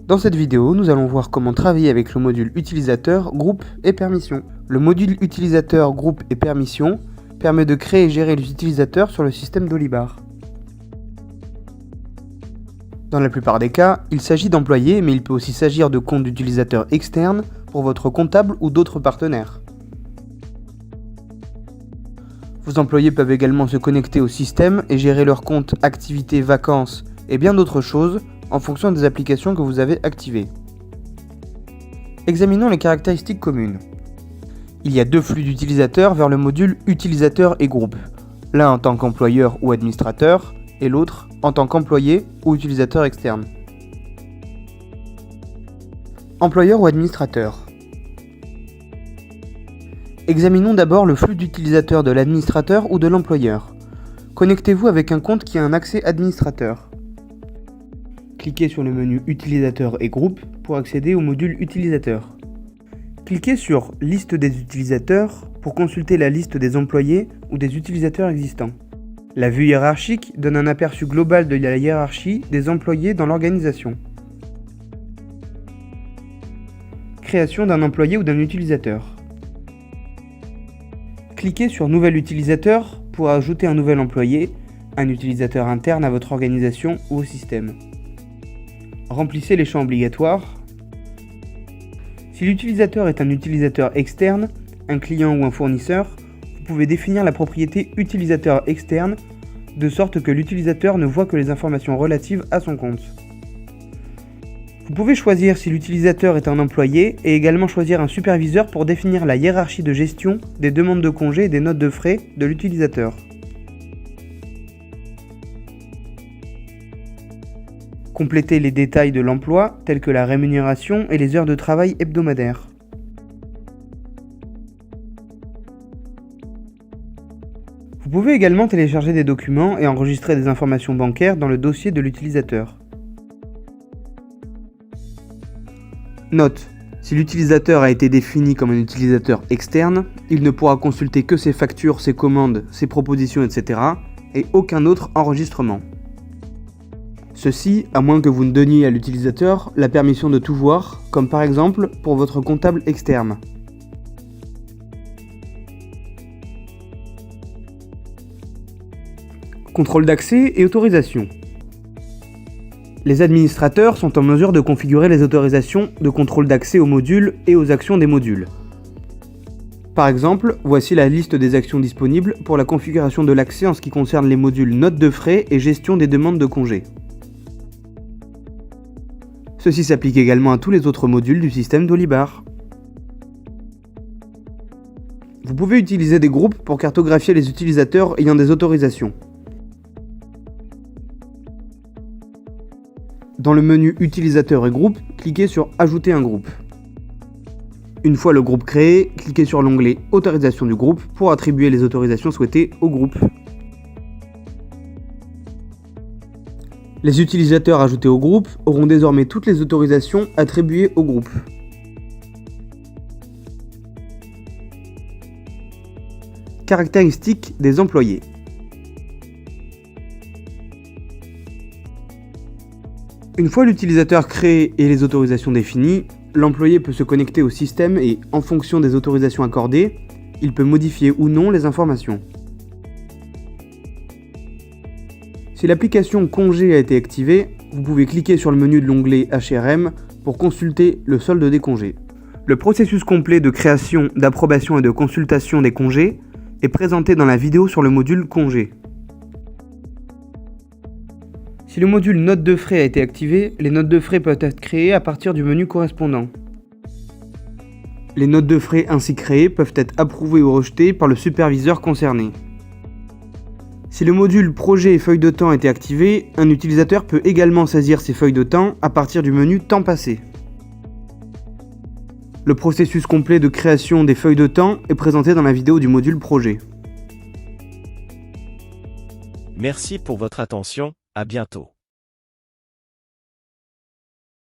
Dans cette vidéo, nous allons voir comment travailler avec le module utilisateur, groupe et permission. Le module utilisateur, groupe et permission permet de créer et gérer les utilisateurs sur le système d'Olibar. Dans la plupart des cas, il s'agit d'employés, mais il peut aussi s'agir de comptes d'utilisateurs externes pour votre comptable ou d'autres partenaires. Vos employés peuvent également se connecter au système et gérer leurs comptes, activités, vacances et bien d'autres choses en fonction des applications que vous avez activées. Examinons les caractéristiques communes. Il y a deux flux d'utilisateurs vers le module utilisateur et groupe, l'un en tant qu'employeur ou administrateur et l'autre en tant qu'employé ou utilisateur externe. Employeur ou administrateur. Examinons d'abord le flux d'utilisateurs de l'administrateur ou de l'employeur. Connectez-vous avec un compte qui a un accès administrateur. Cliquez sur le menu Utilisateur et groupe pour accéder au module Utilisateur. Cliquez sur Liste des utilisateurs pour consulter la liste des employés ou des utilisateurs existants. La vue hiérarchique donne un aperçu global de la hiérarchie des employés dans l'organisation. Création d'un employé ou d'un utilisateur. Cliquez sur Nouvel utilisateur pour ajouter un nouvel employé, un utilisateur interne à votre organisation ou au système. Remplissez les champs obligatoires. Si l'utilisateur est un utilisateur externe, un client ou un fournisseur, vous pouvez définir la propriété utilisateur externe de sorte que l'utilisateur ne voit que les informations relatives à son compte. Vous pouvez choisir si l'utilisateur est un employé et également choisir un superviseur pour définir la hiérarchie de gestion des demandes de congés et des notes de frais de l'utilisateur. Complétez les détails de l'emploi, tels que la rémunération et les heures de travail hebdomadaires. Vous pouvez également télécharger des documents et enregistrer des informations bancaires dans le dossier de l'utilisateur. Note: si l'utilisateur a été défini comme un utilisateur externe, il ne pourra consulter que ses factures, ses commandes, ses propositions, etc. et aucun autre enregistrement. Ceci, à moins que vous ne donniez à l'utilisateur la permission de tout voir, comme par exemple pour votre comptable externe. Contrôle d'accès et autorisation. Les administrateurs sont en mesure de configurer les autorisations de contrôle d'accès aux modules et aux actions des modules. Par exemple, voici la liste des actions disponibles pour la configuration de l'accès en ce qui concerne les modules notes de frais et gestion des demandes de congés. Ceci s'applique également à tous les autres modules du système d'Olibar. Vous pouvez utiliser des groupes pour cartographier les utilisateurs ayant des autorisations. Dans le menu Utilisateur et groupe, cliquez sur Ajouter un groupe. Une fois le groupe créé, cliquez sur l'onglet Autorisation du groupe pour attribuer les autorisations souhaitées au groupe. Les utilisateurs ajoutés au groupe auront désormais toutes les autorisations attribuées au groupe. Caractéristiques des employés. Une fois l'utilisateur créé et les autorisations définies, l'employé peut se connecter au système et, en fonction des autorisations accordées, il peut modifier ou non les informations. Si l'application Congé a été activée, vous pouvez cliquer sur le menu de l'onglet HRM pour consulter le solde des congés. Le processus complet de création, d'approbation et de consultation des congés est présenté dans la vidéo sur le module Congés. Si le module Notes de frais a été activé, les notes de frais peuvent être créées à partir du menu correspondant. Les notes de frais ainsi créées peuvent être approuvées ou rejetées par le superviseur concerné. Si le module Projet et feuille de temps a été activé, un utilisateur peut également saisir ses feuilles de temps à partir du menu Temps passé. Le processus complet de création des feuilles de temps est présenté dans la vidéo du module Projet. Merci pour votre attention, à bientôt.